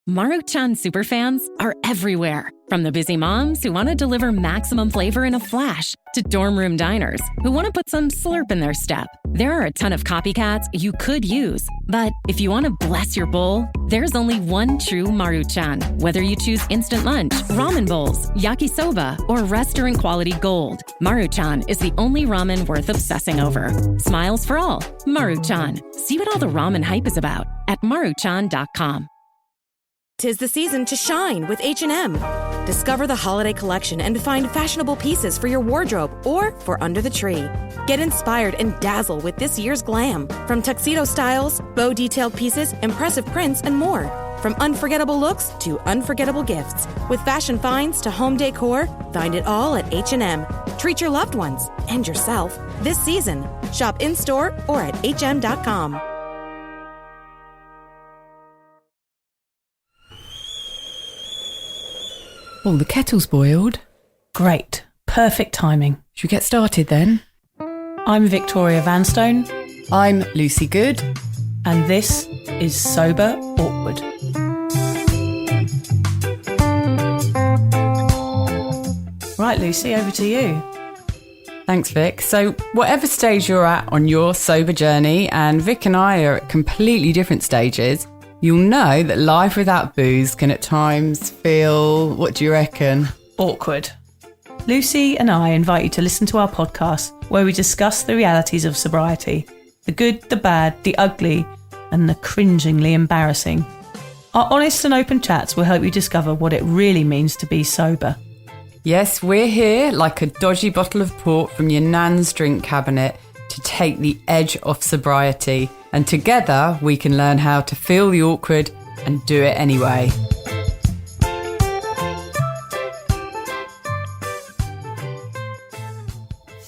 Maruchan superfans are everywhere. From the busy moms who want to deliver maximum flavor in a flash to dorm room diners who want to put some slurp in their step. There are a ton of copycats you could use. But if you want to bless your bowl, there's only one true Maruchan. Whether you choose instant lunch, ramen bowls, yakisoba, or restaurant quality gold, Maruchan is the only ramen worth obsessing over. Smiles for all. Maruchan. See what all the ramen hype is about at maruchan.com. 'Tis the season to shine with H&M. Discover the holiday collection and find fashionable pieces for your wardrobe or for under the tree. Get inspired and dazzle with this year's glam. From tuxedo styles, bow detailed pieces, impressive prints, and more. From unforgettable looks to unforgettable gifts. With fashion finds to home decor, find it all at H&M. Treat your loved ones and yourself this season. Shop in-store or at hm.com. Oh, the kettle's boiled. Great. Perfect timing. Should we get started then? I'm Victoria Vanstone. I'm Lucy Good. And this is Sober Awkward. Right, Lucy, over to you. Thanks, Vic. So whatever stage you're at on your sober journey, and Vic and I are at completely different stages, you'll know that life without booze can at times feel, what do you reckon? Awkward. Lucy and I invite you to listen to our podcast where we discuss the realities of sobriety, the good, the bad, the ugly, and the cringingly embarrassing. Our honest and open chats will help you discover what it really means to be sober. Yes, we're here like a dodgy bottle of port from your nan's drink cabinet to take the edge off sobriety. And together we can learn how to feel the awkward and do it anyway.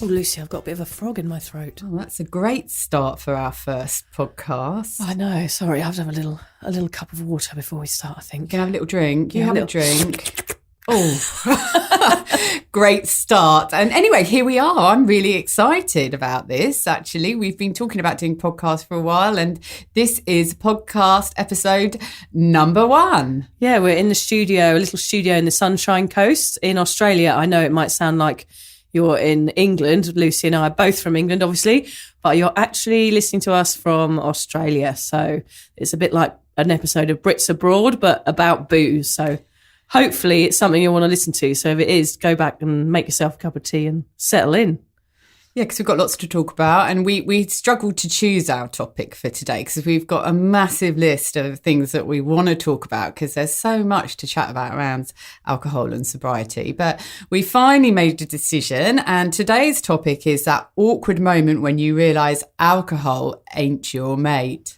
Oh, Lucy, I've got a bit of a frog in my throat. Oh, that's a great start for our first podcast. I know, sorry, I have to have a little cup of water before we start, I think. You can have a little drink. You have a drink. Oh, great start. And anyway, here we are. I'm really excited about this, actually. We've been talking about doing podcasts for a while, and this is podcast episode number 1. Yeah, we're in the studio, a little studio in the Sunshine Coast in Australia. I know it might sound like you're in England. Lucy and I are both from England, obviously, but you're actually listening to us from Australia. So it's a bit like an episode of Brits Abroad, but about booze. So hopefully it's something you'll want to listen to. So if it is, go back and make yourself a cup of tea and settle in. Yeah, because we've got lots to talk about, and we struggled to choose our topic for today because we've got a massive list of things that we want to talk about because there's so much to chat about around alcohol and sobriety. But we finally made a decision, and today's topic is that awkward moment when you realise alcohol ain't your mate.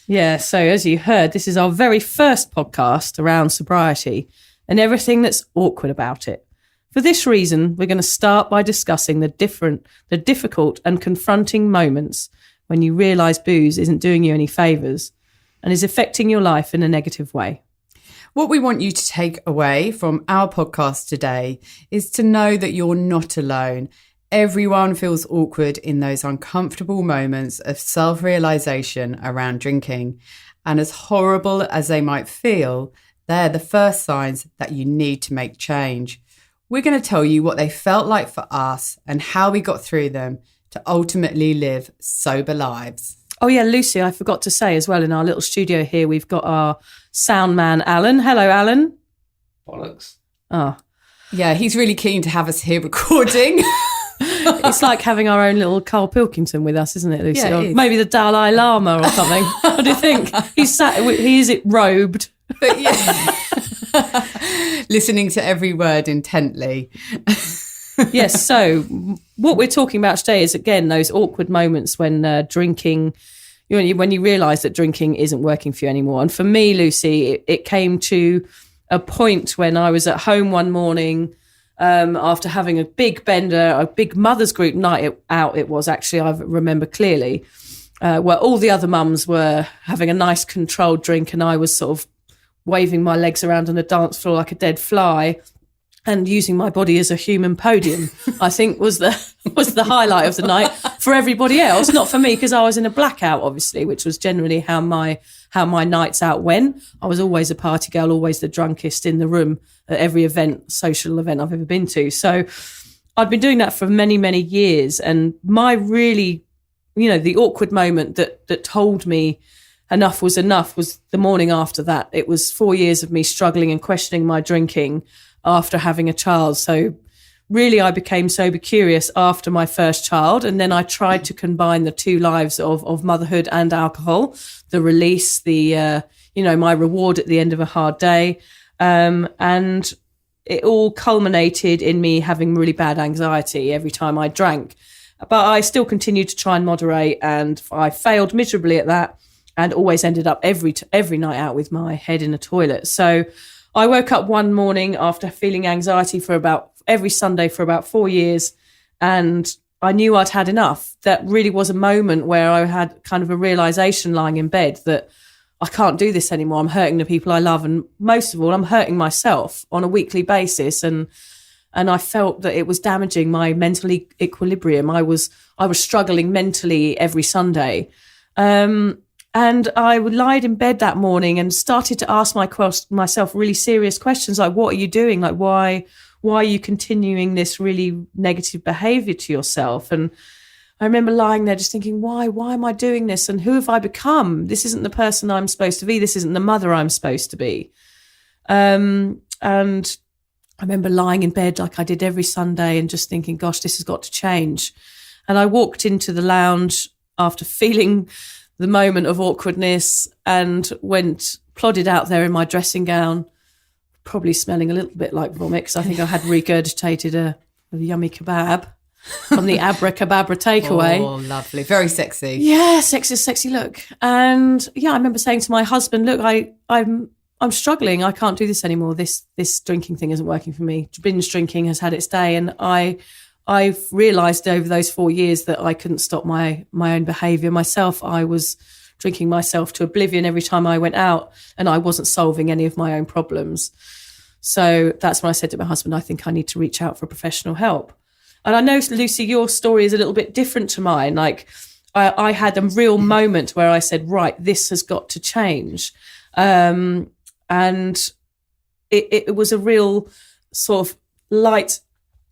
Yeah, so as you heard, this is our very first podcast around sobriety and everything that's awkward about it. For this reason, we're going to start by discussing the difficult and confronting moments when you realise booze isn't doing you any favours and is affecting your life in a negative way. What we want you to take away from our podcast today is to know that you're not alone. Everyone feels awkward in those uncomfortable moments of self-realisation around drinking. And as horrible as they might feel, they're the first signs that you need to make change. We're going to tell you what they felt like for us and how we got through them to ultimately live sober lives. Oh yeah, Lucy, I forgot to say as well, in our little studio here, we've got our sound man, Alan. Hello, Alan. Bollocks. Oh. Yeah, he's really keen to have us here recording. It's like having our own little Carl Pilkington with us, isn't it, Lucy? Yeah, it is. Maybe the Dalai Lama or something. What do you think? He is it robed? But yeah. Listening to every word intently. Yes, so what we're talking about today is, again, those awkward moments when drinking, when you realise that drinking isn't working for you anymore. And for me, Lucy, it came to a point when I was at home one morning after having a big bender, a big mothers group night out it was actually, I remember clearly, where all the other mums were having a nice controlled drink and I was sort of waving my legs around on the dance floor like a dead fly. and using my body as a human podium, I think was the highlight of the night for everybody else, not for me, because I was in a blackout, obviously, which was generally how my nights out went. I was always a party girl, always the drunkest in the room at every social event I've ever been to. So I'd been doing that for many, many years. And my really, the awkward moment that told me enough was the morning after that. It was 4 years of me struggling and questioning my drinking after having a child. So really, I became sober curious after my first child. And then I tried to combine the two lives of motherhood and alcohol, the release, my reward at the end of a hard day. And it all culminated in me having really bad anxiety every time I drank. But I still continued to try and moderate, and I failed miserably at that, and always ended up every night out with my head in a toilet. So I woke up one morning after feeling anxiety every Sunday for about 4 years, and I knew I'd had enough. That really was a moment where I had kind of a realization lying in bed that I can't do this anymore. I'm hurting the people I love, and most of all, I'm hurting myself on a weekly basis. And I felt that it was damaging my mental equilibrium. I was struggling mentally every Sunday. And I lied in bed that morning and started to ask myself really serious questions like, what are you doing? Like, why are you continuing this really negative behaviour to yourself? And I remember lying there just thinking, why am I doing this? And who have I become? This isn't the person I'm supposed to be. This isn't the mother I'm supposed to be. And I remember lying in bed like I did every Sunday and just thinking, gosh, this has got to change. And I walked into the lounge after feeling the moment of awkwardness and plodded out there in my dressing gown, probably smelling a little bit like vomit because I think I had regurgitated a yummy kebab from the Abracababra takeaway. Oh, lovely. Very sexy. Yeah, sexy look. And I remember saying to my husband, look, I'm struggling. I can't do this anymore. This drinking thing isn't working for me. Binge drinking has had its day. And I've realised over those 4 years that I couldn't stop my own behaviour myself. I was drinking myself to oblivion every time I went out, and I wasn't solving any of my own problems. So that's when I said to my husband, I think I need to reach out for professional help. And I know, Lucy, your story is a little bit different to mine. Like I had a real moment where I said, right, this has got to change. And it was a real sort of light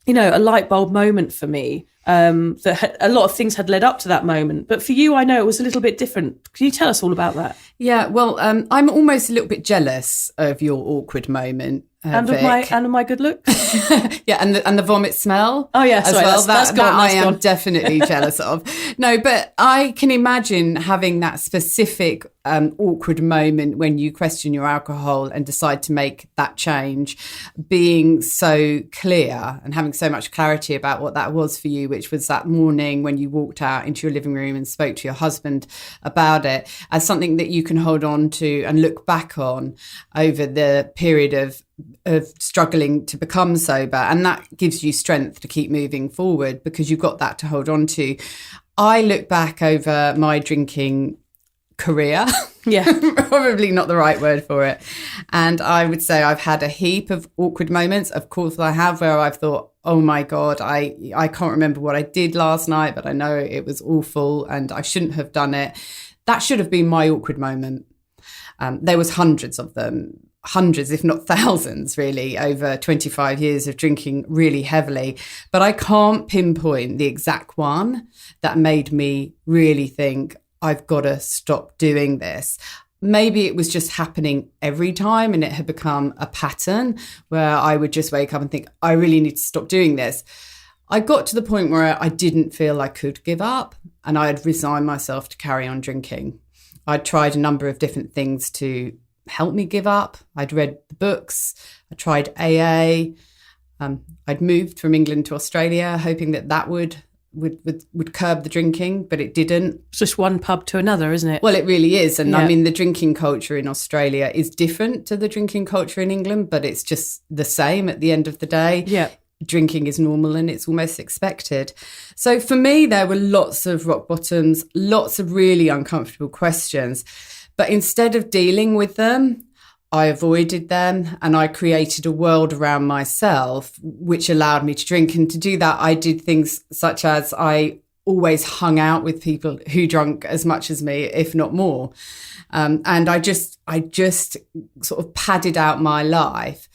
bulb moment for me. That a lot of things had led up to that moment. But for you, I know it was a little bit different. Can you tell us all about that? Yeah, well, I'm almost a little bit jealous of your awkward moment. And of my good looks. Yeah, and the vomit smell. Oh yeah, sorry, as well. That's that I am gone. definitely jealous of. No, but I can imagine having that specific awkward moment when you question your alcohol and decide to make that change, being so clear and having so much clarity about what that was for you, which was that morning when you walked out into your living room and spoke to your husband about it, as something that you can hold on to and look back on over the period of struggling to become sober. And that gives you strength to keep moving forward because you've got that to hold on to. I look back over my drinking career. Yeah. Probably not the right word for it. And I would say I've had a heap of awkward moments. Of course I have, where I've thought, oh my God, I can't remember what I did last night, but I know it was awful and I shouldn't have done it. That should have been my awkward moment. There was hundreds of them. Hundreds, if not thousands, really, over 25 years of drinking really heavily. But I can't pinpoint the exact one that made me really think, I've got to stop doing this. Maybe it was just happening every time and it had become a pattern where I would just wake up and think, I really need to stop doing this. I got to the point where I didn't feel I could give up and I had resigned myself to carry on drinking. I'd tried a number of different things to help me give up. I'd read the books. I tried AA. I'd moved from England to Australia, hoping that would curb the drinking, but it didn't. It's just one pub to another, isn't it? Well, it really is. And I mean, the drinking culture in Australia is different to the drinking culture in England, but it's just the same at the end of the day. Yeah. Drinking is normal and it's almost expected. So for me, there were lots of rock bottoms, lots of really uncomfortable questions. But instead of dealing with them, I avoided them and I created a world around myself which allowed me to drink. And to do that, I did things such as I always hung out with people who drank as much as me, if not more. And I just sort of padded out my life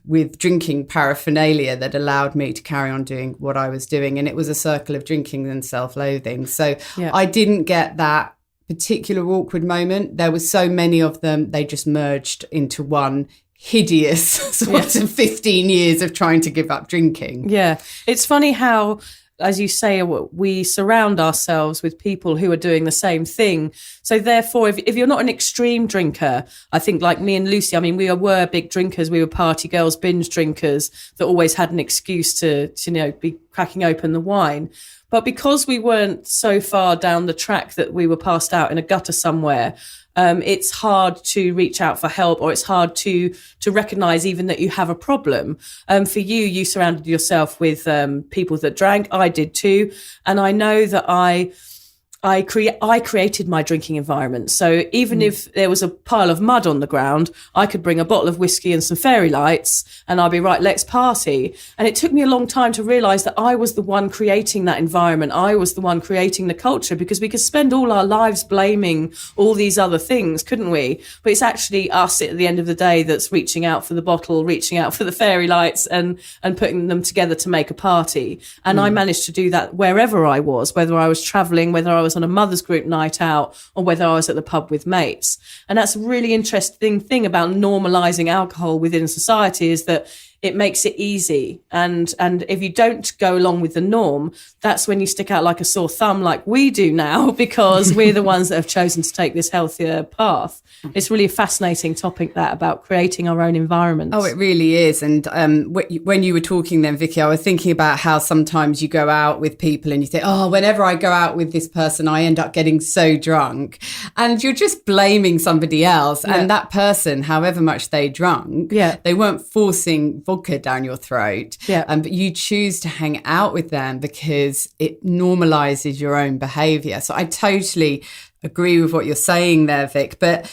with drinking paraphernalia that allowed me to carry on doing what I was doing. And it was a circle of drinking and self-loathing. So I didn't get that particular awkward moment. There were so many of them, they just merged into one hideous sort of 15 years of trying to give up drinking. Yeah. It's funny how, as you say, we surround ourselves with people who are doing the same thing. So therefore, if you're not an extreme drinker, I think like me and Lucy, I mean, we were big drinkers. We were party girls, binge drinkers that always had an excuse to be cracking open the wine. But because we weren't so far down the track that we were passed out in a gutter somewhere, it's hard to reach out for help, or it's hard to recognise even that you have a problem. For you surrounded yourself with people that drank. I did too. And I know that I created my drinking environment. So even if there was a pile of mud on the ground, I could bring a bottle of whiskey and some fairy lights and I'll be right, let's party. And it took me a long time to realise that I was the one creating that environment. I was the one creating the culture, because we could spend all our lives blaming all these other things, couldn't we? But it's actually us at the end of the day that's reaching out for the bottle, reaching out for the fairy lights and putting them together to make a party. And I managed to do that wherever I was, whether I was travelling, whether I was on a mother's group night out, or whether I was at the pub with mates. And that's a really interesting thing about normalising alcohol within society, is that it makes it easy. And if you don't go along with the norm, that's when you stick out like a sore thumb, like we do now, because we're the ones that have chosen to take this healthier path. It's really a fascinating topic, that, about creating our own environments. Oh, it really is. And when you were talking then, Vicky, I was thinking about how sometimes you go out with people and you think, oh, whenever I go out with this person, I end up getting so drunk. And you're just blaming somebody else. Yeah. And that person, however much they drunk, they weren't forcing vodka down your throat. Yeah. But you choose to hang out with them because it normalizes your own behavior. So I totally agree with what you're saying there, Vic. But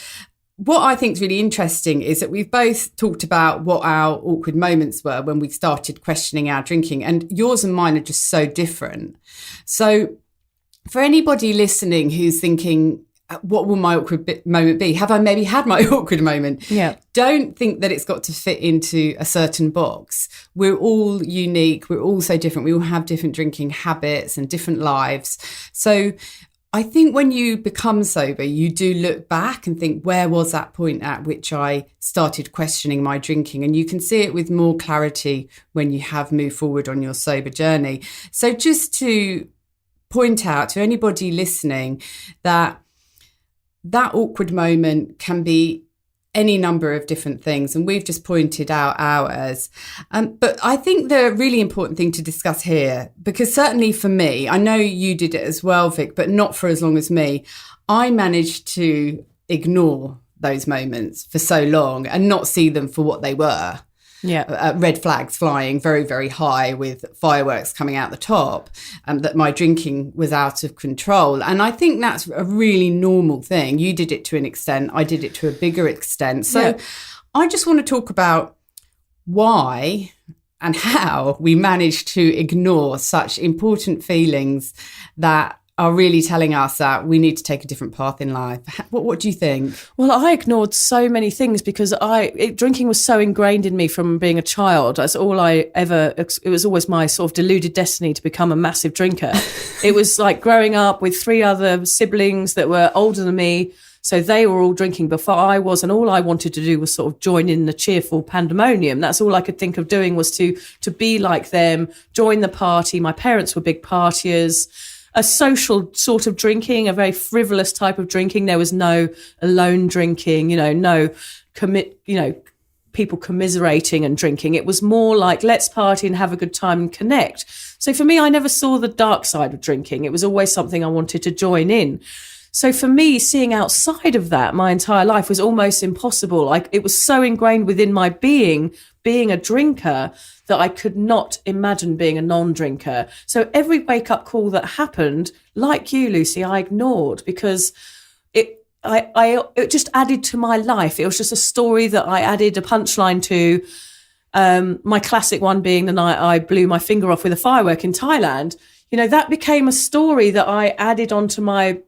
what I think is really interesting is that we've both talked about what our awkward moments were when we started questioning our drinking, and yours and mine are just so different. So for anybody listening who's thinking, what will my awkward moment be? Have I maybe had my awkward moment? Yeah. Don't think that it's got to fit into a certain box. We're all unique. We're all so different. We all have different drinking habits and different lives. So I think when you become sober, you do look back and think, where was that point at which I started questioning my drinking? And you can see it with more clarity when you have moved forward on your sober journey. So just to point out to anybody listening that awkward moment can be any number of different things, and we've just pointed out ours. But I think the really important thing to discuss here, because certainly for me, I know you did it as well, Vic, but not for as long as me, I managed to ignore those moments for so long and not see them for what they were. Yeah, red flags flying very, very high with fireworks coming out the top, that my drinking was out of control. And I think that's a really normal thing. You did it to an extent. I did it to a bigger extent. So I just want to talk about why and how we managed to ignore such important feelings that are really telling us that we need to take a different path in life. What do you think? Well, I ignored so many things because drinking was so ingrained in me from being a child. That's all it was always my sort of deluded destiny to become a massive drinker. It was like growing up with 3 other siblings that were older than me. So they were all drinking before I was, and all I wanted to do was sort of join in the cheerful pandemonium. That's all I could think of doing, was to be like them, join the party. My parents were big partiers. A social sort of drinking, a very frivolous type of drinking. There was no alone drinking, no people commiserating and drinking. It was more like, let's party and have a good time and connect. So for me, I never saw the dark side of drinking. It was always something I wanted to join in. So for me, seeing outside of that my entire life was almost impossible. It was so ingrained within my being a drinker, that I could not imagine being a non-drinker. So every wake-up call that happened, like you, Lucy, I ignored, because it just added to my life. It was just a story that I added a punchline to. My classic one being the night I blew my finger off with a firework in Thailand. That became a story that I added onto my,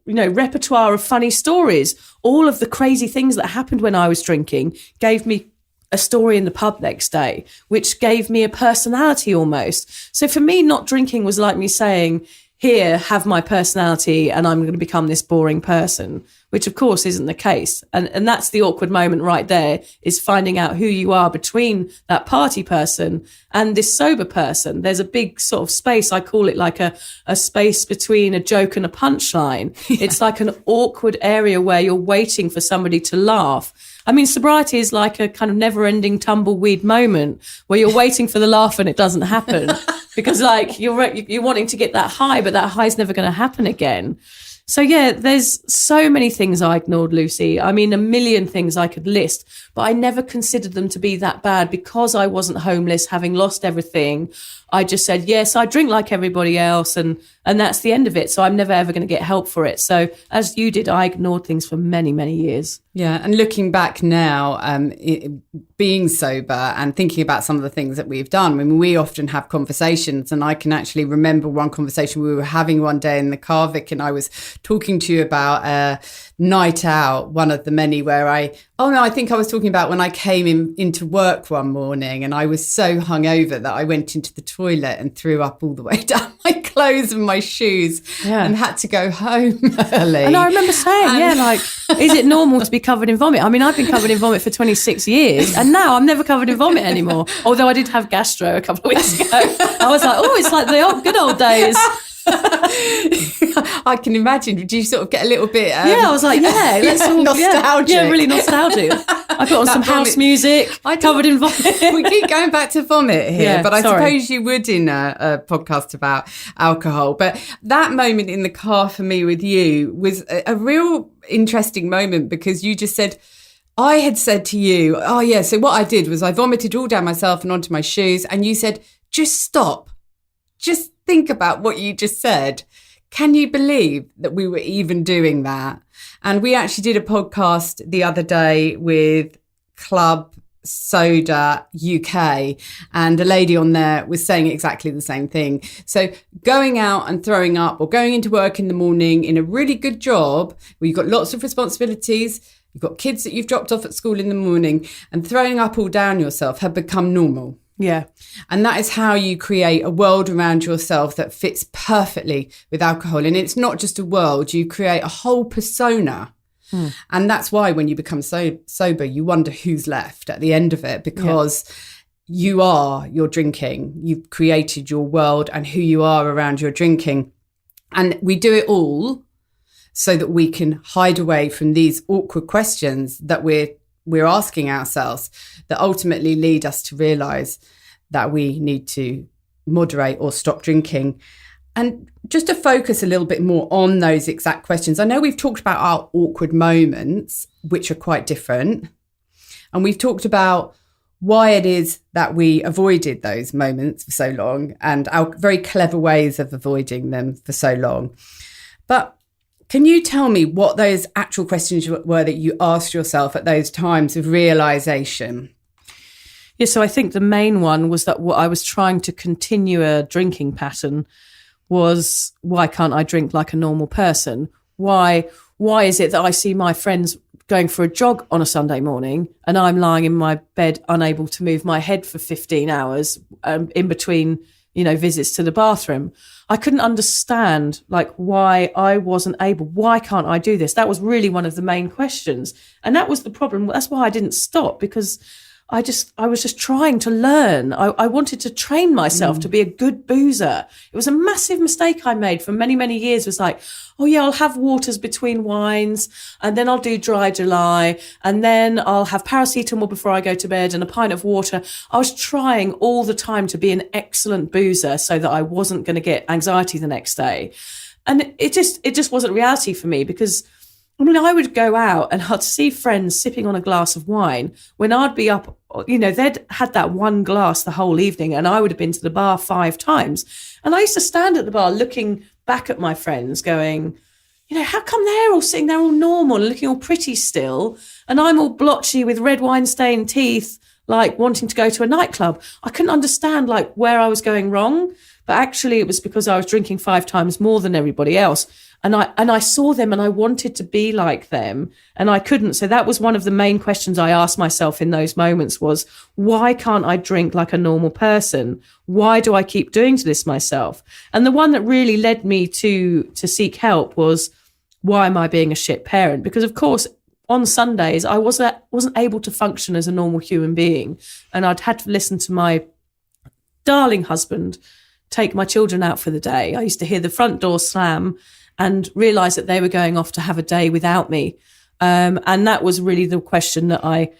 repertoire of funny stories. All of the crazy things that happened when I was drinking gave me a story in the pub next day, which gave me a personality almost. So for me, not drinking was like me saying, here, have my personality and I'm going to become this boring person, which of course isn't the case. And that's the awkward moment right there, is finding out who you are between that party person and this sober person. There's a big sort of space. I call it like a space between a joke and a punchline. Yeah. It's like an awkward area where you're waiting for somebody to laugh. I mean, sobriety is like a kind of never-ending tumbleweed moment where you're waiting for the laugh and it doesn't happen because, like, you're wanting to get that high, but that high is never going to happen again. So, yeah, there's so many things I ignored, Lucy. I mean, a million things I could list, but I never considered them to be that bad because I wasn't homeless, having lost everything. I just said, yes, I drink like everybody else, and that's the end of it. So I'm never, ever going to get help for it. So as you did, I ignored things for many, many years. Yeah. And looking back now, being sober and thinking about some of the things that we've done, I mean, we often have conversations, and I can actually remember one conversation we were having one day in the car, Vic, and I was talking to you about a night out, one of the many where I think I was talking about when I came into work one morning and I was so hungover that I went into the toilet and threw up all the way down my clothes and my shoes and had to go home early. And I remember saying, is it normal to be covered in vomit? I mean, I've been covered in vomit for 26 years and now I'm never covered in vomit anymore. Although I did have gastro a couple of weeks ago. I was like, it's like the good old days. I can imagine. Did you sort of get a little bit? I was like, let's all nostalgic. Yeah, really nostalgic. I put on some house music. Covered in vomit. We keep going back to vomit here, but I suppose you would in a podcast about alcohol. But that moment in the car for me with you was a real interesting moment because you just said, I had said to you, so what I did was I vomited all down myself and onto my shoes, and you said, just stop, just think about what you just said. Can you believe that we were even doing that? And we actually did a podcast the other day with Club Soda UK, and a lady on there was saying exactly the same thing. So going out and throwing up, or going into work in the morning in a really good job where you've got lots of responsibilities, you've got kids that you've dropped off at school in the morning, and throwing up all down yourself had become normal. Yeah. And that is how you create a world around yourself that fits perfectly with alcohol. And it's not just a world, you create a whole persona. And that's why when you become sober, you wonder who's left at the end of it, because you are your drinking. You've created your world and who you are around your drinking. And we do it all so that we can hide away from these awkward questions that we're asking ourselves, that ultimately lead us to realise that we need to moderate or stop drinking. And just to focus a little bit more on those exact questions, I know we've talked about our awkward moments, which are quite different. And we've talked about why it is that we avoided those moments for so long and our very clever ways of avoiding them for so long. But can you tell me what those actual questions were that you asked yourself at those times of realisation? Yeah, so I think the main one was that what I was trying to continue a drinking pattern was, why can't I drink like a normal person? Why is it that I see my friends going for a jog on a Sunday morning and I'm lying in my bed unable to move my head for 15 hours in between, visits to the bathroom? I couldn't understand why I wasn't able. Why can't I do this? That was really one of the main questions. And that was the problem. That's why I didn't stop, because I was just trying to learn. I wanted to train myself to be a good boozer. It was a massive mistake I made for many, many years. It was like, I'll have waters between wines, and then I'll do dry July, and then I'll have paracetamol before I go to bed and a pint of water. I was trying all the time to be an excellent boozer so that I wasn't going to get anxiety the next day. And it just wasn't reality for me, because I would go out and I'd see friends sipping on a glass of wine when I'd be up, they'd had that one glass the whole evening and I would have been to the bar 5 times. And I used to stand at the bar looking back at my friends going, how come they're all sitting there all normal and looking all pretty still, and I'm all blotchy with red wine stained teeth, like wanting to go to a nightclub? I couldn't understand like where I was going wrong, but actually it was because I was drinking 5 times more than everybody else. And I saw them and I wanted to be like them and I couldn't. So that was one of the main questions I asked myself in those moments was, why can't I drink like a normal person? Why do I keep doing this myself? And the one that really led me to seek help was, why am I being a shit parent? Because of course, on Sundays, I wasn't able to function as a normal human being. And I'd had to listen to my darling husband take my children out for the day. I used to hear the front door slam and realise that they were going off to have a day without me. And that was really the question that I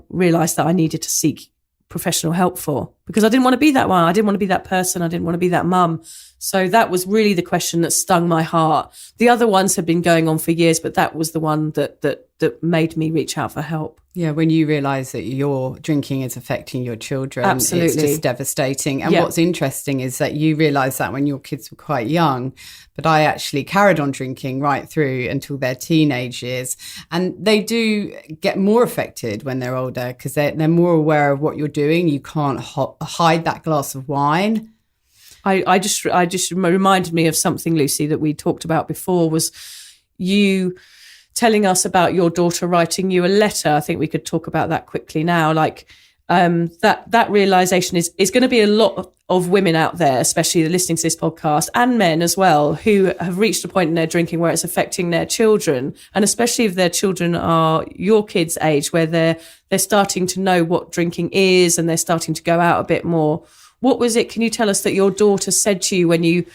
realised that I needed to seek professional help for, because I didn't want to be that one. I didn't want to be that person. I didn't want to be that mum. So that was really the question that stung my heart. The other ones had been going on for years, but that was the one that made me reach out for help. Yeah, when you realise that your drinking is affecting your children, Absolutely. It's just devastating. And what's interesting is that you realised that when your kids were quite young, but I actually carried on drinking right through until their teenage years. And they do get more affected when they're older because they're more aware of what you're doing. You can't hide that glass of wine. I just reminded me of something, Lucy, that we talked about before, was you telling us about your daughter writing you a letter. I think we could talk about that quickly now. Like that realization is going to be a lot of women out there, especially listening to this podcast, and men as well, who have reached a point in their drinking where it's affecting their children, and especially if their children are your kids' age, where they're starting to know what drinking is and they're starting to go out a bit more. What was it? Can you tell us that your daughter said to you when you?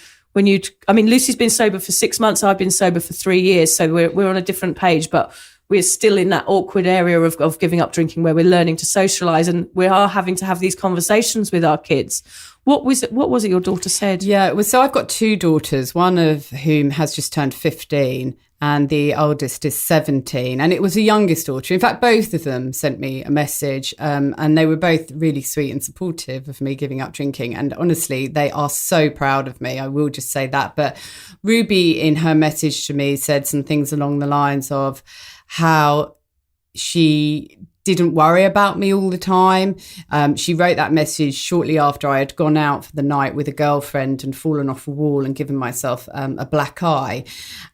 I mean, Lucy's been sober for 6 months. I've been sober for 3 years. So we're on a different page, but we're still in that awkward area of giving up drinking where we're learning to socialise, and we are having to have these conversations with our kids. What was it your daughter said? Yeah, so I've got 2 daughters, one of whom has just turned 15 and the oldest is 17. And it was the youngest daughter. In fact, both of them sent me a message and they were both really sweet and supportive of me giving up drinking. And honestly, they are so proud of me. I will just say that. But Ruby, in her message to me, said some things along the lines of how she didn't worry about me all the time. She wrote that message shortly after I had gone out for the night with a girlfriend and fallen off a wall and given myself a black eye.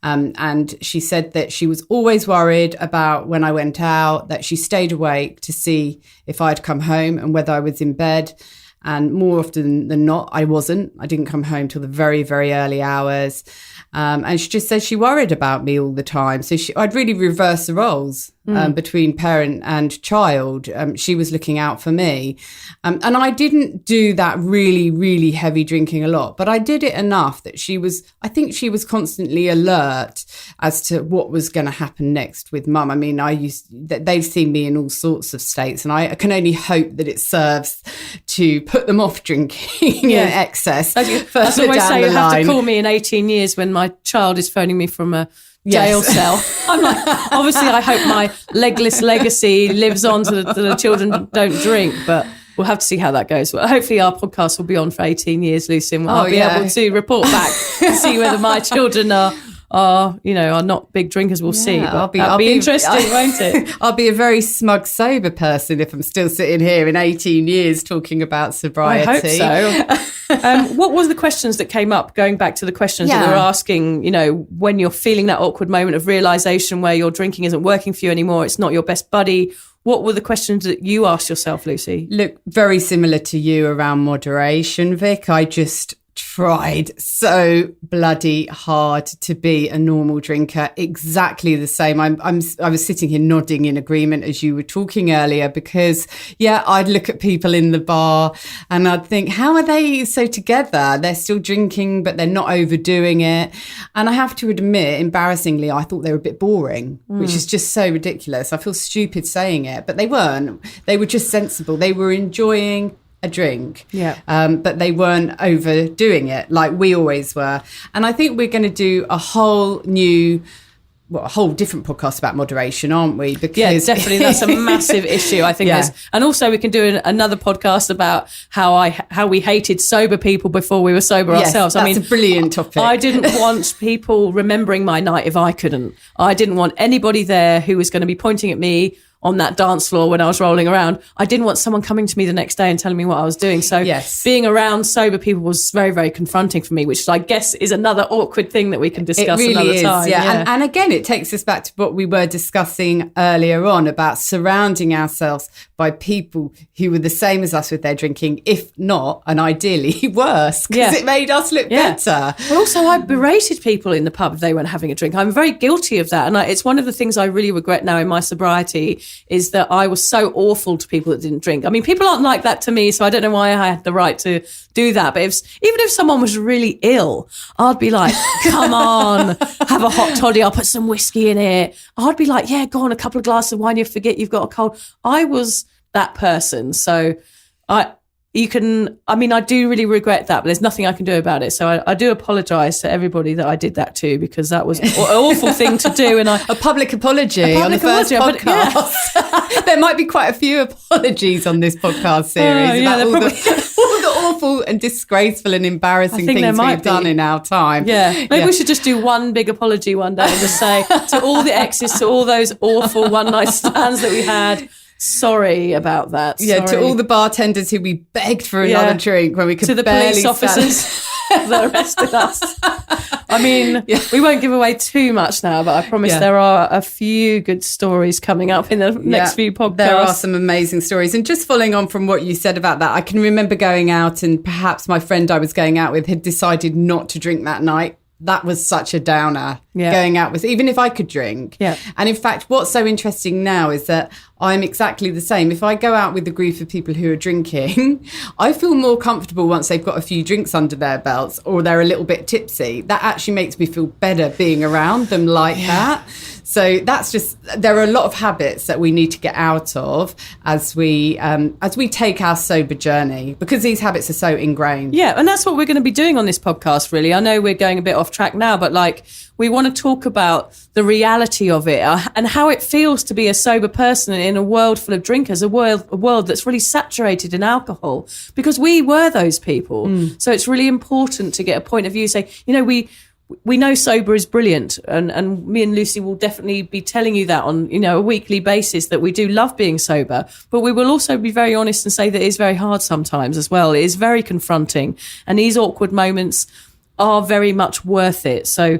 And she said that she was always worried about when I went out, that she stayed awake to see if I'd come home and whether I was in bed. And more often than not, I wasn't. I didn't come home till the very, very early hours. And she just said she worried about me all the time. So I'd really reverse the roles between parent and child. She was looking out for me. And I didn't do that really, really heavy drinking a lot, but I did it enough that I think she was constantly alert as to what was going to happen next with mum. I mean, they've seen me in all sorts of states, and I can only hope that it serves to put them off drinking in excess. As I always say, you have to call me in 18 years when my child is phoning me from a jail cell. I'm like, obviously, I hope my legless legacy lives on so that the children don't drink, but we'll have to see how that goes. Well, hopefully our podcast will be on for 18 years, Lucy, and I'll be able to report back and see whether my children are not big drinkers. We'll see. I'll be interesting, won't it? I'll be a very smug, sober person if I'm still sitting here in 18 years talking about sobriety. I hope so. What was the questions that came up, going back to the questions that we were asking, when you're feeling that awkward moment of realisation where your drinking isn't working for you anymore, it's not your best buddy. What were the questions that you asked yourself, Lucy? Look, very similar to you around moderation, Vic. I just tried so bloody hard to be a normal drinker, exactly the same. I was sitting here nodding in agreement as you were talking earlier, because I'd look at people in the bar and I'd think, how are they so together? They're still drinking, but they're not overdoing it. And I have to admit, embarrassingly, I thought they were a bit boring, which is just so ridiculous. I feel stupid saying it, but they weren't. They were just sensible. They were enjoying a drink, but they weren't overdoing it like we always were. And I think we're going to do a whole new a whole different podcast about moderation, aren't we? Because yeah, definitely, that's a massive issue. I think and also we can do another podcast about how we hated sober people before we were sober ourselves. That's a brilliant topic. I didn't want people remembering my night if I couldn't. I didn't want anybody there who was going to be pointing at me on that dance floor when I was rolling around. I didn't want someone coming to me the next day and telling me what I was doing. So being around sober people was very, very confronting for me, which I guess is another awkward thing that we can discuss another time. Yeah. And again, it takes us back to what we were discussing earlier on about surrounding ourselves by people who were the same as us with their drinking, if not, and ideally worse, because it made us look better. But also I berated people in the pub if they weren't having a drink. I'm very guilty of that. And it's one of the things I really regret now in my sobriety is that I was so awful to people that didn't drink. I mean, people aren't like that to me, so I don't know why I had the right to do that. But even if someone was really ill, I'd be like, come on, have a hot toddy, I'll put some whiskey in it. I'd be like, yeah, go on, a couple of glasses of wine, you forget you've got a cold. I was that person. So I do really regret that, but there's nothing I can do about it. So I do apologise to everybody that I did that to, because that was an awful thing to do. And a public apology on the first podcast. There might be quite a few apologies on this podcast series about all the awful and disgraceful and embarrassing things we've done in our time. Yeah, maybe we should just do one big apology one day and just say to all the exes, to all those awful one-night stands that we had, sorry about that. Yeah, to all the bartenders who we begged for another drink when we could barely to the police officers that arrested us. I mean, we won't give away too much now, but I promise there are a few good stories coming up in the next few podcasts. There are some amazing stories. And just following on from what you said about that, I can remember going out and perhaps my friend I was going out with had decided not to drink that night. That was such a downer, going out with, even if I could drink. Yeah. And in fact, what's so interesting now is that I'm exactly the same. If I go out with a group of people who are drinking, I feel more comfortable once they've got a few drinks under their belts or they're a little bit tipsy. That actually makes me feel better being around them like that. So that's just, there are a lot of habits that we need to get out of as we take our sober journey, because these habits are so ingrained. Yeah, and that's what we're going to be doing on this podcast, really. I know we're going a bit off track now, but we want to talk about the reality of it and how it feels to be a sober person in a world full of drinkers, a world that's really saturated in alcohol, because we were those people. So it's really important to get a point of view, say, we know sober is brilliant, and me and Lucy will definitely be telling you that on, a weekly basis, that we do love being sober, but we will also be very honest and say that it is very hard sometimes as well. It is very confronting, and these awkward moments are very much worth it. So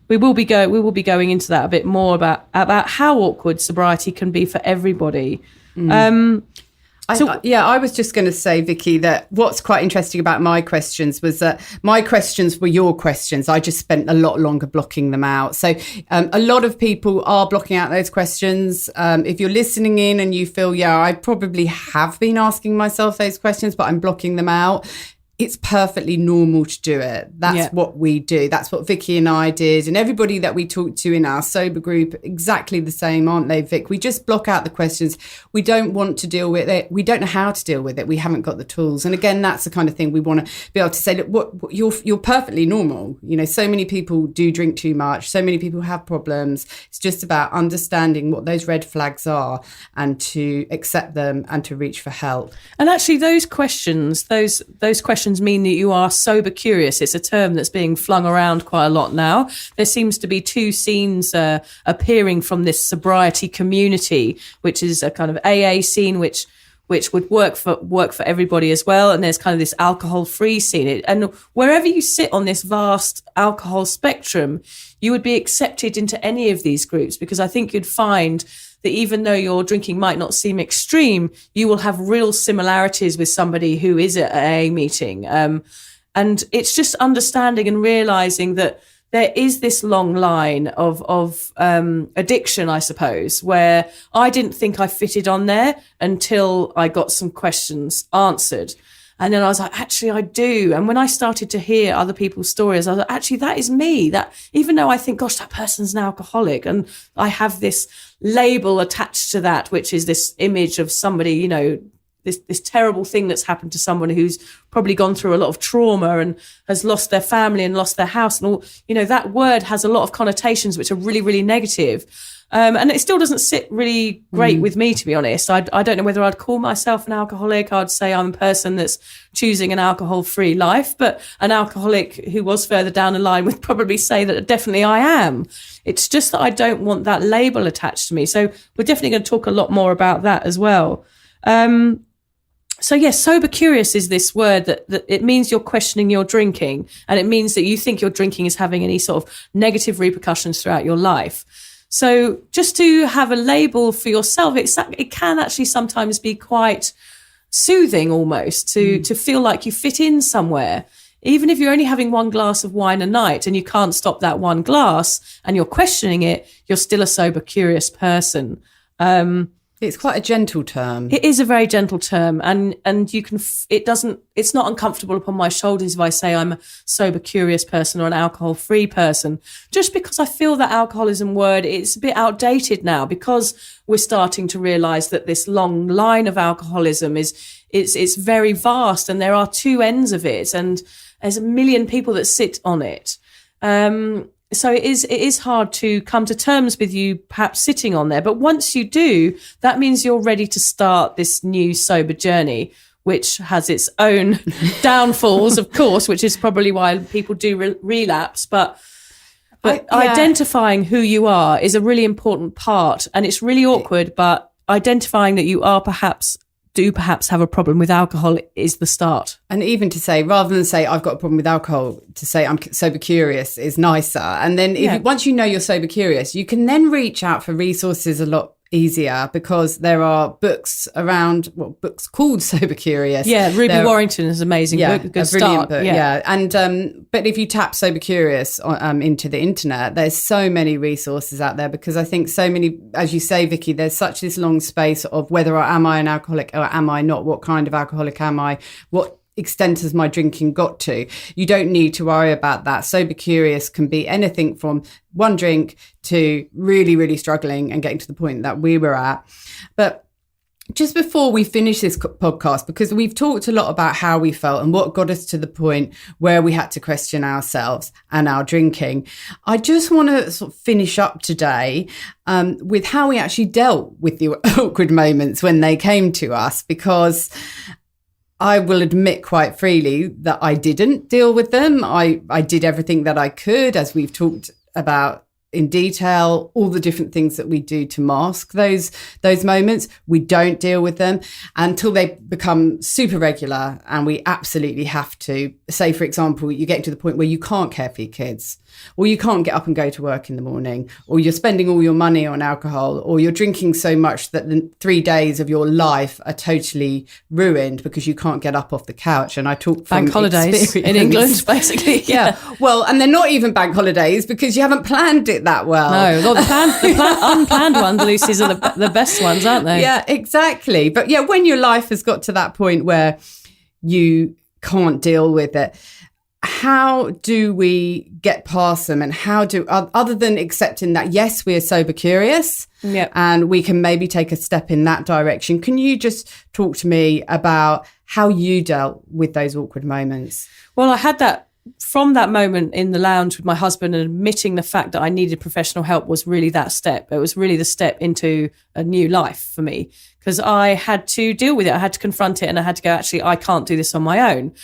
we will be going into that a bit more about how awkward sobriety can be for everybody. I was just going to say, Vicky, that what's quite interesting about my questions was that my questions were your questions. I just spent a lot longer blocking them out. So a lot of people are blocking out those questions. If you're listening in and you feel, I probably have been asking myself those questions, but I'm blocking them out, it's perfectly normal to do it. That's what we do. That's what Vicky and I did. And everybody that we talked to in our sober group, exactly the same, aren't they, Vic? We just block out the questions. We don't want to deal with it. We don't know how to deal with it. We haven't got the tools. And again, that's the kind of thing we want to be able to say, look, you're perfectly normal. So many people do drink too much. So many people have problems. It's just about understanding what those red flags are and to accept them and to reach for help. And actually those questions mean that you are sober curious. It's a term that's being flung around quite a lot now. There seems to be two scenes appearing from this sobriety community, which is a kind of AA scene, which would work for everybody as well. And there's kind of this alcohol-free scene. And wherever you sit on this vast alcohol spectrum, you would be accepted into any of these groups, because I think you'd find that even though your drinking might not seem extreme, you will have real similarities with somebody who is at an AA meeting. And it's just understanding and realising that there is this long line of addiction, I suppose, where I didn't think I fitted on there until I got some questions answered. And then I was like, actually, I do. And when I started to hear other people's stories, I was like, actually, that is me. That even though I think, gosh, that person's an alcoholic, and I have this label attached to that, which is this image of somebody, this terrible thing that's happened to someone who's probably gone through a lot of trauma and has lost their family and lost their house and all, that word has a lot of connotations which are really, really negative. And it still doesn't sit really great with me, to be honest. I don't know whether I'd call myself an alcoholic. I'd say I'm a person that's choosing an alcohol-free life, but an alcoholic who was further down the line would probably say that definitely I am. It's just that I don't want that label attached to me. So we're definitely going to talk a lot more about that as well. So yes, sober curious is this word that it means you're questioning your drinking, and it means that you think your drinking is having any sort of negative repercussions throughout your life. So just to have a label for yourself, it can actually sometimes be quite soothing almost to feel like you fit in somewhere. Even if you're only having one glass of wine a night and you can't stop that one glass and you're questioning it, you're still a sober curious person. It's quite a gentle term. It is a very gentle term, and you can. It's not uncomfortable upon my shoulders if I say I'm a sober curious person or an alcohol free person. Just because I feel that alcoholism word, it's a bit outdated now, because we're starting to realise that this long line of alcoholism it's very vast, and there are two ends of it, and there's a million people that sit on it. So it is hard to come to terms with you perhaps sitting on there. But once you do, that means you're ready to start this new sober journey, which has its own downfalls, of course, which is probably why people do relapse. But identifying who you are is a really important part. And it's really awkward, but identifying that you are perhaps have a problem with alcohol is the start. And even to say, rather than say I've got a problem with alcohol, to say I'm sober curious is nicer. And then once you know you're sober curious, you can then reach out for resources a lot easier, because there are books around, books called Sober Curious. Yeah, Ruby Warrington is an amazing book, good start. Book, yeah. And but if you tap Sober Curious into the internet, there's so many resources out there, because I think so many, as you say, Vicky, there's such this long space of whether am I an alcoholic or am I not? What kind of alcoholic am I? What extent has my drinking got to? You don't need to worry about that. Sober Curious can be anything from one drink to really, really struggling and getting to the point that we were at. But just before we finish this podcast, because we've talked a lot about how we felt and what got us to the point where we had to question ourselves and our drinking, I just want to sort of finish up today with how we actually dealt with the awkward moments when they came to us, because I will admit quite freely that I didn't deal with them. I did everything that I could, as we've talked about in detail, all the different things that we do to mask those moments. We don't deal with them until they become super regular, and we absolutely have to. Say, for example, you get to the point where you can't care for your kids, or you can't get up and go to work in the morning, or you're spending all your money on alcohol, or you're drinking so much that the 3 days of your life are totally ruined because you can't get up off the couch. And I talk from bank holidays in England, basically. Yeah. Well, and they're not even bank holidays because you haven't planned it that well. No, the unplanned ones, Lucy's, are the best ones, aren't they? Yeah, exactly. But yeah, when your life has got to that point where you can't deal with it, how do we get past them? And how do, other than accepting that, yes, we are sober curious, and we can maybe take a step in that direction, can you just talk to me about how you dealt with those awkward moments? Well, I had that from that moment in the lounge with my husband, and admitting the fact that I needed professional help was really that step. It was really the step into a new life for me, because I had to deal with it. I had to confront it, and I had to go, actually, I can't do this on my own.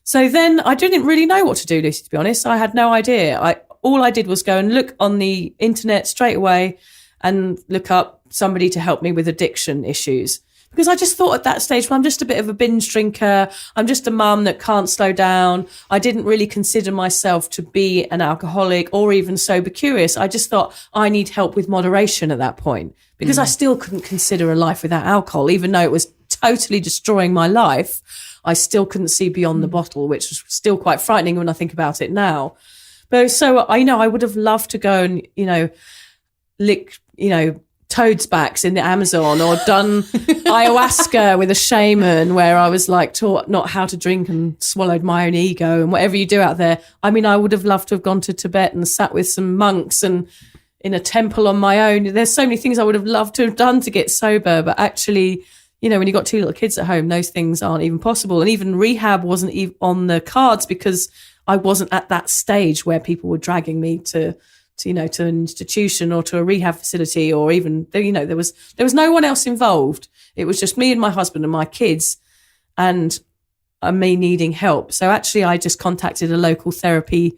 So then I didn't really know what to do, Lucy, to be honest. I had no idea. All I did was go and look on the internet straight away and look up somebody to help me with addiction issues. Because I just thought at that stage, well, I'm just a bit of a binge drinker. I'm just a mum that can't slow down. I didn't really consider myself to be an alcoholic or even sober curious. I just thought I need help with moderation at that point, because I still couldn't consider a life without alcohol, even though it was totally destroying my life. I still couldn't see beyond the bottle, which was still quite frightening when I think about it now. But so I would have loved to go and, lick, toads backs in the Amazon, or done ayahuasca with a shaman, where I was like taught not how to drink and swallowed my own ego, and whatever you do out there. I mean, I would have loved to have gone to Tibet and sat with some monks and in a temple on my own. There's so many things I would have loved to have done to get sober, but actually, you know, when you've got 2 little kids at home, those things aren't even possible. And even rehab wasn't even on the cards because I wasn't at that stage where people were dragging me to you know, to an institution or to a rehab facility, or even, you know, there was no one else involved. It was just me and my husband and my kids, and me needing help. So actually I just contacted a local therapy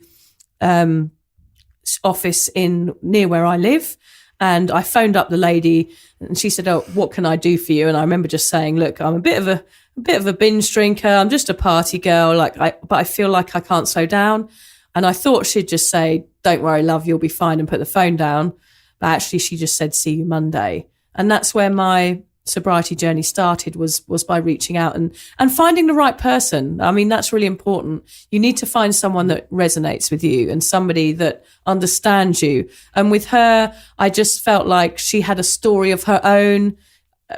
office near where I live, and I phoned up the lady, and she said, "Oh, what can I do for you?" And I remember just saying, "Look, I'm a bit of a binge drinker. I'm just a party girl, but I feel like I can't slow down." And I thought she'd just say, "Don't worry, love, you'll be fine," and put the phone down. But actually she just said, "See you Monday." And that's where my sobriety journey started, was by reaching out and finding the right person. I mean, that's really important. You need to find someone that resonates with you and somebody that understands you. And with her, I just felt like she had a story of her own,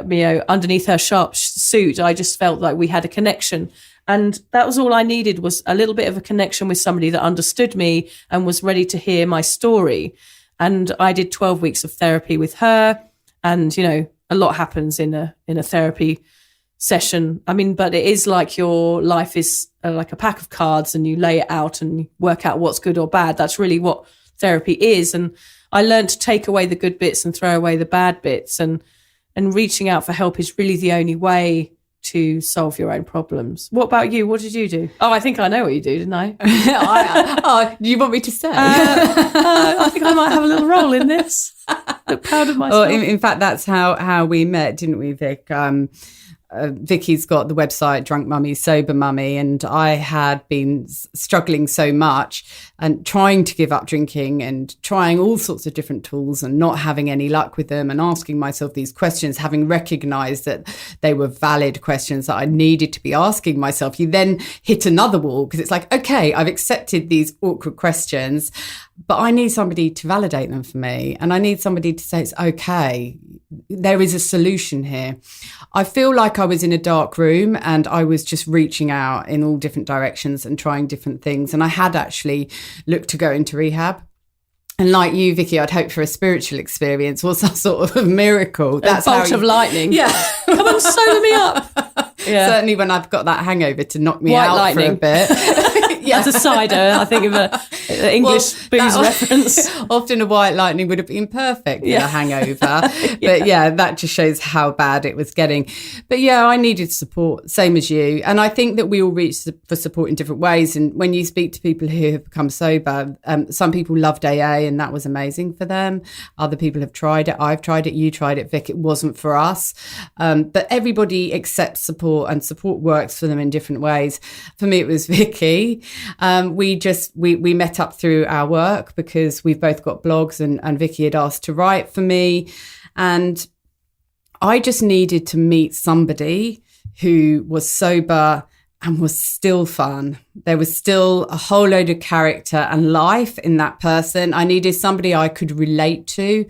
you know, underneath her sharp suit. I just felt like we had a connection. And that was all I needed, was a little bit of a connection with somebody that understood me and was ready to hear my story. And I did 12 weeks of therapy with her. And, you know, a lot happens in a therapy session. I mean, but it is like your life is like a pack of cards, and you lay it out and you work out what's good or bad. That's really what therapy is. And I learned to take away the good bits and throw away the bad bits. And reaching out for help is really the only way to solve your own problems. What about you? What did you do? Oh, I think I know what you do, didn't I? Do you want me to say? I think I might have a little role in this. Look proud of myself. Well, in fact, that's how we met, didn't we, Vic? Vicky's got the website Drunk Mummy, Sober Mummy, and I had been struggling so much and trying to give up drinking and trying all sorts of different tools and not having any luck with them, and asking myself these questions, having recognised that they were valid questions that I needed to be asking myself. You then hit another wall because it's like, okay, I've accepted these awkward questions, but I need somebody to validate them for me, and I need somebody to say it's okay. There is a solution here. I feel like I was in a dark room and I was just reaching out in all different directions and trying different things. And I had actually looked to go into rehab. And like you, Vicky, I'd hoped for a spiritual experience or some sort of miracle. That's a bolt of lightning. Yeah. Come on, sober me up. Yeah. Certainly when I've got that hangover to knock me White out lightning. for a bit. Yeah. As a cider, I think of an English booze reference. Often a white lightning would have been perfect for a hangover. But yeah, that just shows how bad it was getting. But yeah, I needed support, same as you. And I think that we all reach for support in different ways. And when you speak to people who have become sober, some people loved AA and that was amazing for them. Other people have tried it. I've tried it. You tried it, Vic. It wasn't for us. But everybody accepts support, and support works for them in different ways. For me, it was Vicky. We met up through our work because we've both got blogs, and Vicky had asked to write for me. And I just needed to meet somebody who was sober and was still fun. There was still a whole load of character and life in that person. I needed somebody I could relate to,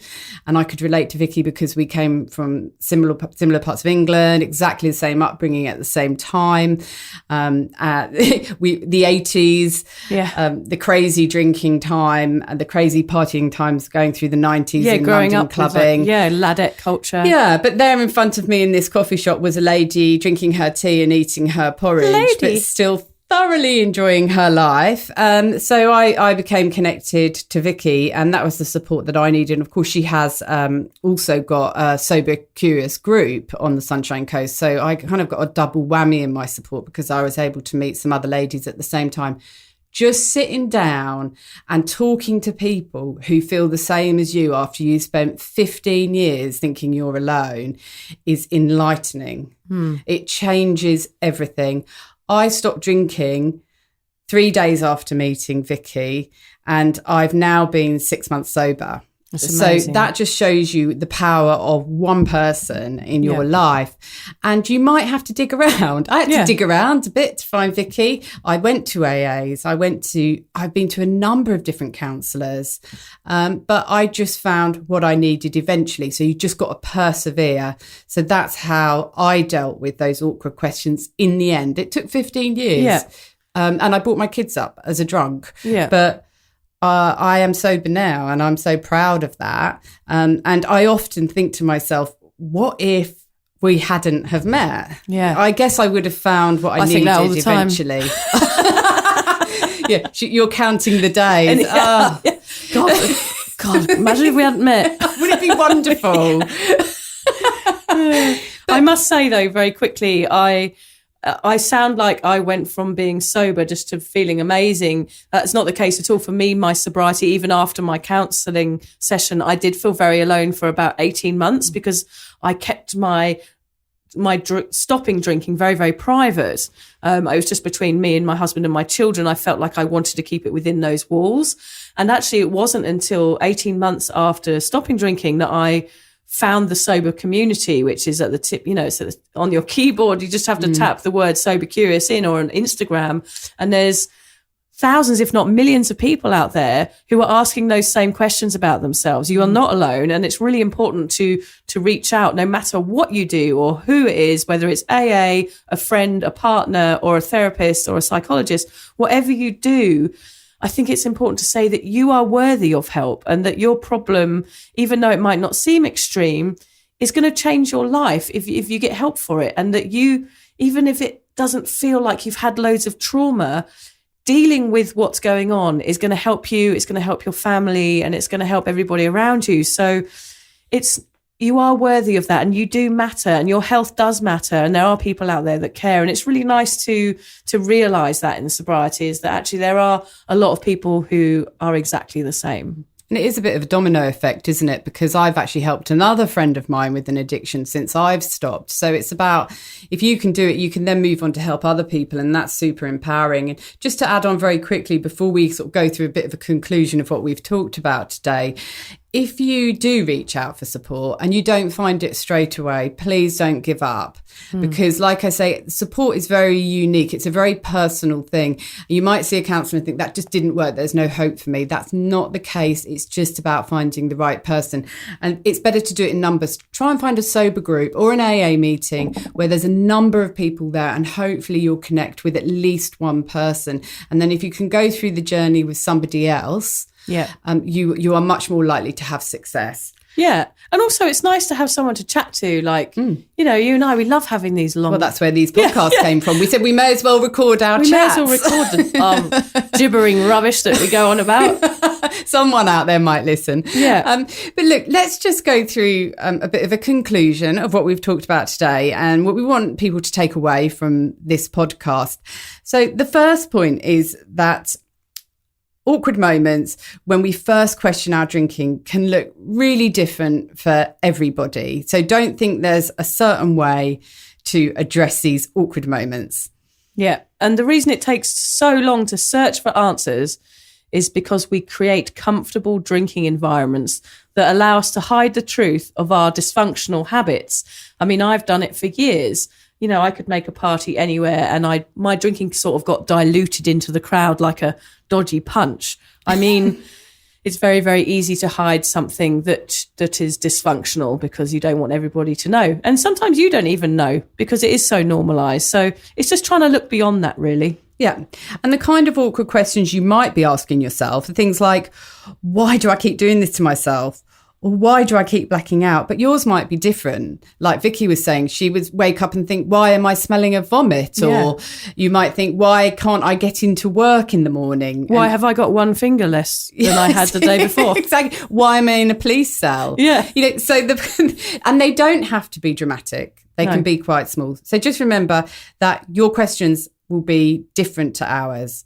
and I could relate to Vicky because we came from similar parts of England, exactly the same upbringing at the same time. The 80s, the crazy drinking time and the crazy partying times going through the 90s in growing London up clubbing. Ladette culture. Yeah, but there in front of me in this coffee shop was a lady drinking her tea and eating her porridge, but still thoroughly enjoying her life. So I became connected to Vicky, and that was the support that I needed. And of course, she has also got a Sober Curious group on the Sunshine Coast. So I kind of got a double whammy in my support because I was able to meet some other ladies at the same time. Just sitting down and talking to people who feel the same as you after you spent 15 years thinking you're alone is enlightening. It changes everything. I stopped drinking 3 days after meeting Vicky, and I've now been 6 months sober. So that just shows you the power of one person in your life. And you might have to dig around. I had to dig around a bit to find Vicky. I went to AAs. I've been to a number of different counsellors, but I just found what I needed eventually. So you just got to persevere. So that's how I dealt with those awkward questions in the end. It took 15 years. Yeah. And I brought my kids up as a drunk. Yeah. But I am sober now, and I'm so proud of that. And I often think to myself, what if we hadn't have met. Yeah. I guess I would have found what I think needed that all the time. eventually. Yeah, you're counting the days. God, imagine if we hadn't met. Would it be wonderful? I must say, though, very quickly, I sound like I went from being sober just to feeling amazing. That's not the case at all. For me, my sobriety, even after my counselling session, I did feel very alone for about 18 months because I kept my stopping drinking very, very private. It was just between me and my husband and my children. I felt like I wanted to keep it within those walls. And actually, it wasn't until 18 months after stopping drinking that I found the sober community, which is at the tip, so on your keyboard, you just have to tap the word sober curious in, or on Instagram. And there's thousands, if not millions of people out there who are asking those same questions about themselves. You are not alone. And it's really important to reach out, no matter what you do or who it is, whether it's AA, a friend, a partner, or a therapist or a psychologist, whatever you do. I think it's important to say that you are worthy of help and that your problem, even though it might not seem extreme, is going to change your life if you get help for it. And that you, even if it doesn't feel like you've had loads of trauma, dealing with what's going on is going to help you. It's going to help your family and it's going to help everybody around you. So you are worthy of that, and you do matter, and your health does matter, and there are people out there that care. And it's really nice to realise that in sobriety, is that actually there are a lot of people who are exactly the same. And it is a bit of a domino effect, isn't it? Because I've actually helped another friend of mine with an addiction since I've stopped. So it's about, if you can do it, you can then move on to help other people. And that's super empowering. And just to add on very quickly, before we sort of go through a bit of a conclusion of what we've talked about today, if you do reach out for support and you don't find it straight away, please don't give up. Because like I say, support is very unique. It's a very personal thing. You might see a counsellor and think that just didn't work. There's no hope for me. That's not the case. It's just about finding the right person. And it's better to do it in numbers. Try and find a sober group or an AA meeting where there's a number of people there, and hopefully you'll connect with at least one person. And then if you can go through the journey with somebody else, you are much more likely to have success. Yeah. And also it's nice to have someone to chat to, like, you and I, we love having these long... Well, that's where these podcasts came from. We said we may as well record our chats. We may as well record the gibbering rubbish that we go on about. Someone out there might listen. Yeah. But look, let's just go through a bit of a conclusion of what we've talked about today and what we want people to take away from this podcast. So the first point is that awkward moments when we first question our drinking can look really different for everybody. So don't think there's a certain way to address these awkward moments. Yeah. And the reason it takes so long to search for answers is because we create comfortable drinking environments that allow us to hide the truth of our dysfunctional habits. I mean, I've done it for years. I could make a party anywhere and my drinking sort of got diluted into the crowd like a dodgy punch. I mean, it's very, very easy to hide something that is dysfunctional because you don't want everybody to know. And sometimes you don't even know because it is so normalised. So it's just trying to look beyond that, really. Yeah. And the kind of awkward questions you might be asking yourself are things like, why do I keep doing this to myself? Or why do I keep blacking out? But yours might be different. Like Vicky was saying, she would wake up and think, why am I smelling of vomit? Yeah. Or you might think, why can't I get into work in the morning? Why have I got one finger less than I had the day before? Exactly. Why am I in a police cell? Yeah. And they don't have to be dramatic. They can be quite small. So just remember that your questions will be different to ours.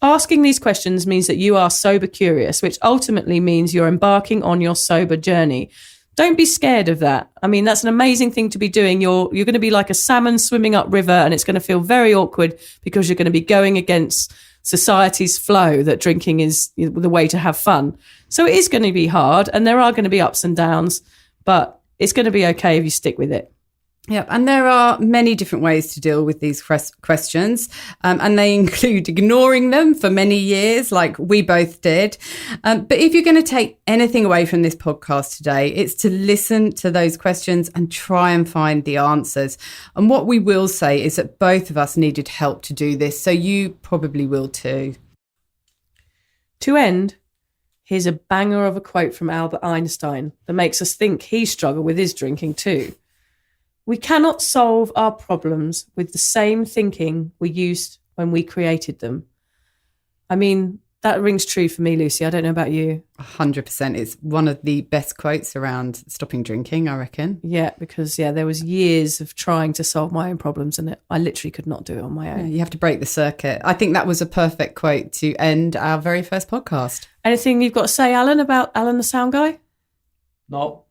Asking these questions means that you are sober curious, which ultimately means you're embarking on your sober journey. Don't be scared of that. I mean, that's an amazing thing to be doing. You're going to be like a salmon swimming upriver, and it's going to feel very awkward because you're going to be going against society's flow that drinking is the way to have fun. So it is going to be hard, and there are going to be ups and downs, but it's going to be okay if you stick with it. Yeah, and there are many different ways to deal with these questions, and they include ignoring them for many years, like we both did. But if you're going to take anything away from this podcast today, it's to listen to those questions and try and find the answers. And what we will say is that both of us needed help to do this, so you probably will too. To end, here's a banger of a quote from Albert Einstein that makes us think he struggled with his drinking too. We cannot solve our problems with the same thinking we used when we created them. I mean, that rings true for me, Lucy. I don't know about you. 100%. It's one of the best quotes around stopping drinking, I reckon. Yeah, because there was years of trying to solve my own problems and I literally could not do it on my own. Yeah, you have to break the circuit. I think that was a perfect quote to end our very first podcast. Anything you've got to say, Alan, about Alan the sound guy? No.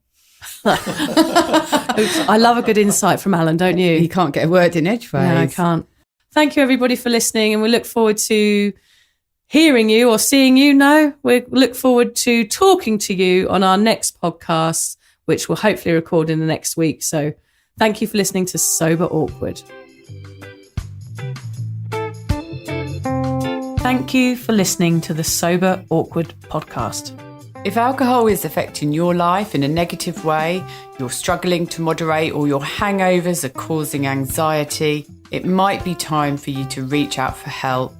I love a good insight from Alan, don't you? You can't get a word in edgeways. No, I can't. Thank you, everybody, for listening, and we look forward to hearing you or seeing you. No, we look forward to talking to you on our next podcast, which we'll hopefully record in the next week. So thank you for listening to Sober Awkward. Thank you for listening to the Sober Awkward podcast. If alcohol is affecting your life in a negative way, you're struggling to moderate, or your hangovers are causing anxiety, it might be time for you to reach out for help.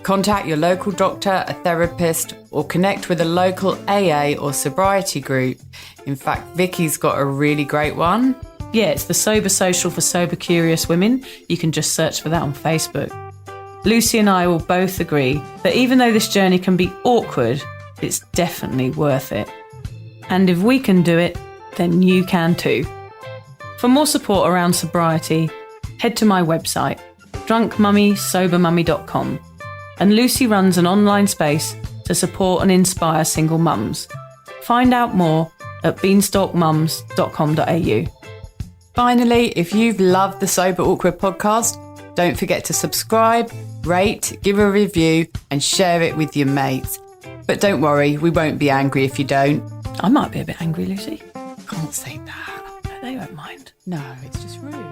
Contact your local doctor, a therapist, or connect with a local AA or sobriety group. In fact, Vicky's got a really great one. Yeah, it's the Sober Social for Sober Curious Women. You can just search for that on Facebook. Lucy and I will both agree that even though this journey can be awkward, it's definitely worth it. And if we can do it, then you can too. For more support around sobriety, head to my website, drunkmummysobermummy.com. And Lucy runs an online space to support and inspire single mums. Find out more at beanstalkmums.com.au. Finally, if you've loved the Sober Awkward podcast, don't forget to subscribe, rate, give a review, and share it with your mates. But don't worry, we won't be angry if you don't. I might be a bit angry, Lucy. Can't say that. No, they won't mind. No, it's just rude. No.